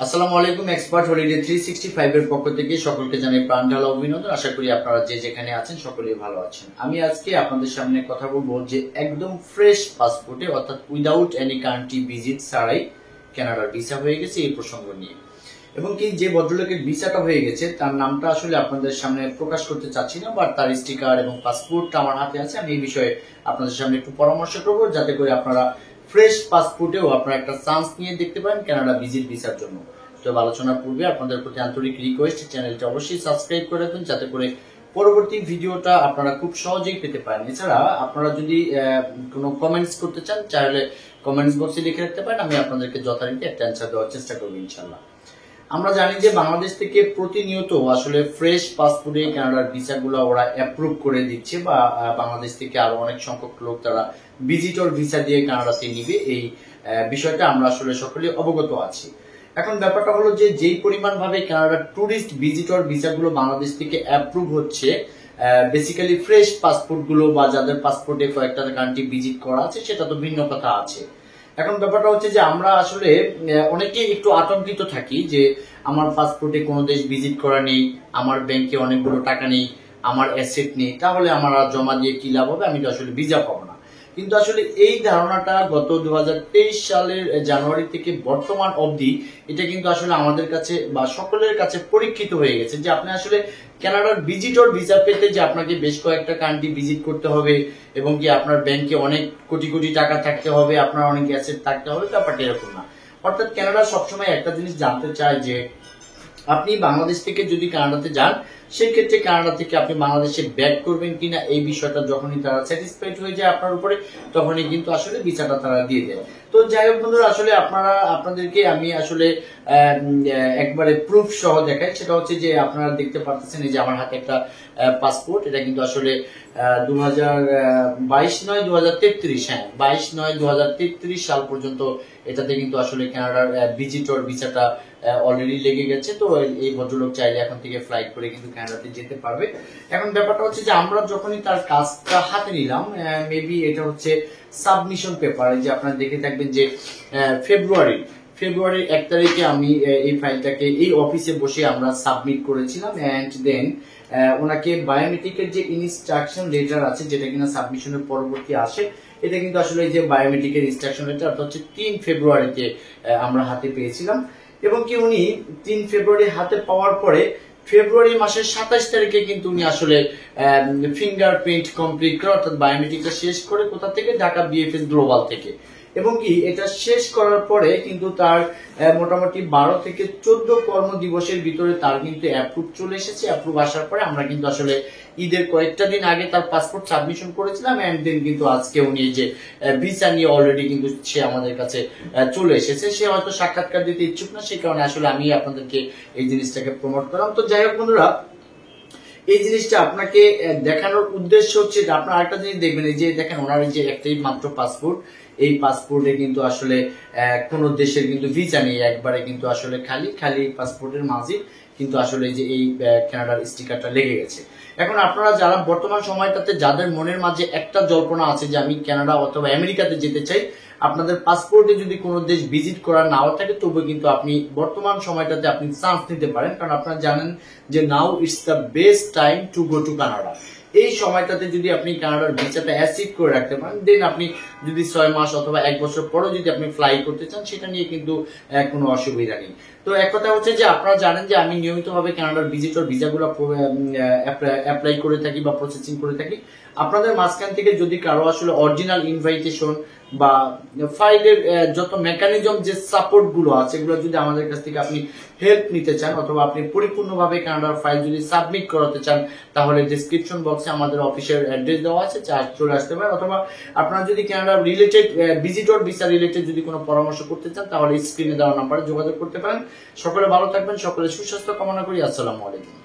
আসসালামু আলাইকুম। Expert holiday 365 এর পক্ষ থেকে সকলকে জানাই প্রাণঢালা অভিনন্দন। আশা করি আপনারা যে যেখানে আছেন সকলেই ভালো আছেন। আমি আজকে আপনাদের সামনে কথা বলবো যে একদম ফ্রেশ পাসপোর্টে অর্থাৎ উইদাউট এনি কান্ট্রি ভিজিট ছাড়াই কানাডার ভিসা হয়ে গেছে এই প্রসঙ্গ নিয়ে, এবং কি যে ভদ্রলোকের ভিসাটা হয়ে গেছে তার নামটা আসলে আপনাদের সামনে প্রকাশ করতে চাচ্ছি না, বাট তার স্টিকার এবং পাসপোর্টটা আমার হাতে আছে। আমি এই বিষয়ে আপনাদের সামনে একটু পরামর্শ করবো যাতে করে আপনারা ফ্রেশ পাসপোর্টেও আপনারা একটা চান্স নিয়ে দেখতে পারেন কানাডা ভিজিট ভিসার জন্য। তো আলোচনার পূর্বে আপনাদের প্রতি আন্তরিক রিকোয়েস্ট, চ্যানেলটা অবশ্যই সাবস্ক্রাইব করে রাখবেন যাতে করে পরবর্তী ভিডিওটা আপনারা খুব সহজেই পেতে পারেন। এছাড়া আপনারা যদি কোনো কমেন্টস করতে চান তাহলে কমেন্টস বক্সে লিখে রাখতে পারেন, আমি আপনাদেরকে যথারীতি একটা অ্যান্সার দেওয়ার চেষ্টা করবো ইনশাল্লাহ। আমরা জানি যে বাংলাদেশ থেকে প্রতিনিয়ত আসলে ফ্রেশ পাসপোর্টে কানাডার ভিসাগুলো ওরা অ্যাপ্রুভ করে দিচ্ছে, বা বাংলাদেশ থেকে আরো অনেক সংখ্যক লোক তারা ভিজিটর ভিসা দিয়ে কানাডাতে নিবে, এই বিষয়টা আমরা আসলে সকলে অবগত আছি। এখন ব্যাপারটা হলো যে যেই পরিমাণ ভাবে কানাডার ট্যুরিস্ট ভিজিটর ভিসাগুলো বাংলাদেশ থেকে অ্যাপ্রুভ হচ্ছে, বেসিক্যালি ফ্রেশ পাসপোর্ট গুলো বা যাদের পাসপোর্টে কয়েকটা কান্ট্রি ভিজিট করা আছে সেটা তো ভিন্ন কথা আছে। এখন ব্যাপারটা হচ্ছে যে আমরা আসলে অনেকেই একটু আতঙ্কিত থাকি যে আমার পাসপোর্টে কোনো দেশ ভিজিট করা নেই, আমার ব্যাংকে অনেকগুলো টাকা নেই, আমার অ্যাসেট নেই, তাহলে আমার আর জমা দিয়ে কি লাভ হবে, আমি তো আসলে ভিসা পাবো না। কিন্তু আসলে এই ধারণাটা গত 2023 সালের জানুয়ারি থেকে বর্তমান অবধি এটা কিন্তু আসলে আমাদের কাছে বা সকলের কাছে পরীক্ষিত হয়ে গেছে যে আপনি আসলে কানাডার ভিজিটর ভিসা পেতে যে আপনাকে বেশ কয়েকটা কান্ট্রি ভিজিট করতে হবে এবং কি আপনার ব্যাংকে অনেক কোটি কোটি টাকা থাকতে হবে, আপনার অনেক অ্যাসেট থাকতে হবে, ব্যাপারটা এরকম না। অর্থাৎ কানাডা সবসময় একটা জিনিস জানতে চায় যে আপনি বাংলাদেশ থেকে যদি কানাডাতে যান সেই ক্ষেত্রে কানাডা থেকে আপনি বাংলাদেশে ব্যাক করবেন কিনা এই বিষয়টা যখনই তারা স্যাটিসফাইড হয়ে যায় আপনার উপরে, তখনই কিন্তু আসলে ভিসাটা তারা দিয়ে দেয়। তো যাই হোক বন্ধুরা, আসলে আপনাদেরকে আমি আসলে একবারে প্রুফ সহ দেখাই। সেটা হচ্ছে যে আপনারা দেখতে পাচ্ছেন এই যে আমার হাতে একটা পাসপোর্ট, এটা কিন্তু আসলে 2022-9-2033, হ্যাঁ 22-9-2033 সাল পর্যন্ত এটাতে কিন্তু আসলে কানাডার ভিজিটর ভিসাটা অলরেডি লেগে গেছে। তো এই ভদ্রলোক চাইলে এখন থেকে ফ্লাইট করে কিন্তু কানাডাতে যেতে পারবে। এখন ব্যাপারটা হচ্ছে যে আমরা যখনই তার কাজটা হাতে নিলাম, মেবি এটা হচ্ছে সাবমিশন পেপার, যে আপনারা দেখে থাকবেন যে ফেব্রুয়ারির 1 তারিখে আমি এই ফাইলটাকে এই অফিসে বসে আমরা সাবমিট করেছিলাম, এন্ড দেন ওনাকে বায়োমেট্রিকের যে ইনস্ট্রাকশন লেটার আছে যেটা কিনা সাবমিশনের পরবর্তী আসে, এটা কিন্তু আসলে এই যে বায়োমেট্রিকের ইনস্ট্রাকশন লেটার অর্থাৎ হচ্ছে 3 ফেব্রুয়ারিতে আমরা হাতে পেয়েছিলাম। এবং কি উনি 3 ফেব্রুয়ারি হাতে পাওয়ার পরে ফেব্রুয়ারি মাসের 27 তারিখে কিন্তু উনি আসলে ফিঙ্গারপ্রিন্ট কমপ্লিট করে অর্থাৎ বায়োমেট্রিকটা শেষ করে কোথা থেকে, ঢাকা বিএফএস গ্লোবাল থেকে। এবং কি এটা শেষ করার পরে কিন্তু তার মোটামুটি 12 থেকে 14 কর্মদিবসের ভিতরে তার কিন্তু অ্যাপ্রুভ চলে এসেছে। অ্যাপ্রুভ আসার পরে আমরা কিন্তু আসলে ঈদের কয়েকটা দিন আগে তার পাসপোর্ট সাবমিশন করেছিলাম, এন্ড দেন কিন্তু আজকে উনি এই যে ভিসা নিয়ে অলরেডি কিন্তু সে আমাদের কাছে চলে এসেছে। সে হয়তো সাক্ষাৎকার দিতে ইচ্ছুক না, সেই কারণে আসলে আমি আপনাদেরকে এই জিনিসটাকে প্রমোট করলাম। তো যাই হোক বন্ধুরা, এই জিনিসটা আপনাকে দেখানোর উদ্দেশ্য হচ্ছে যে আপনার আরেকটা জিনিস দেখবেন, এই যে দেখেন ওনার যে একটাই মাত্র পাসপোর্ট, এই পাসপোর্টে কিন্তু আসলে কোন দেশের কিন্তু ভিসা নেই, একবারে কিন্তু আসলে খালি পাসপোর্টের মাঝে কিন্তু আসলে যে এই কানাডার স্টিকারটা লেগে গেছে। এখন আপনারা যারা বর্তমান সময়টাতে যাদের মনের মাঝে একটা জল্পনা আছে যে আমি কানাডা অথবা আমেরিকাতে যেতে চাই, আপনাদের পাসপোর্টে যদি কোনো দেশ ভিজিট করা নাও থাকে তবু কিন্তু আপনি বর্তমান সময়টাতে আপনি চান্স নিতে পারেন, কারণ আপনারা জানেন যে now it's the best time to go to Canada. এই সময়টাতে যদি আপনি কানাডার ভিসাটা অ্যাসিভ করে রাখতে পারেন, দেন আপনি যদি 6 মাস অথবা 1 বছর পরেও যদি আপনি ফ্লাই করতে চান সেটা নিয়ে কিন্তু কোনো অসুবিধা নেই। তো এক কথা হচ্ছে যে আপনারা জানেন যে আমি নিয়মিতভাবে কানাডার ভিজিটর ভিসাগুলো অ্যাপ্লাই করে থাকি বা প্রসেসিং করে থাকি। আপনাদের মাঝখান থেকে যদি কারো আসলে অরিজিনাল ইনভাইটেশন বা ফাইলের যত মেকানিজম যে সাপোর্ট গুলো আছে এগুলো যদি আমাদের কাছ থেকে আপনি হেল্প নিতে চান অথবা আপনি পরিপূর্ণভাবে কানাডার ফাইল যদি সাবমিট করাতে চান, তাহলে ডেসক্রিপশন বক্সে আমাদের অফিসের অ্যাড্রেস দেওয়া আছে, চলে আসতে পারেন। অথবা আপনারা যদি কানাডার রিলেটেড ভিজিটর ভিসা রিলেটেড যদি কোনো পরামর্শ করতে চান তাহলে স্ক্রিনে দেওয়া নাম্বারে যোগাযোগ করতে পারেন। সকলে ভালো থাকবেন, সকলে সুস্বাস্থ্য কামনা করি। আসসালামু আলাইকুম।